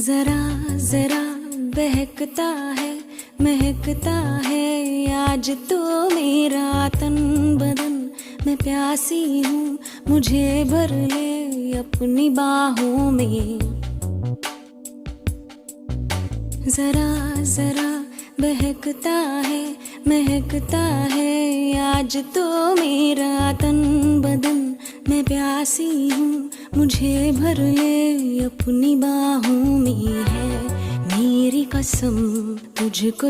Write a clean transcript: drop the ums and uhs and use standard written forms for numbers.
जरा जरा बहकता है महकता है आज तो मेरा तन बदन। मैं प्यासी हूँ मुझे भर ले अपनी बाहों में। जरा जरा बहकता है महकता है आज तो मेरा तन बदन। मैं प्यासी हूँ मुझे भर ले अपनी बाहों में। है मेरी कसम तुझको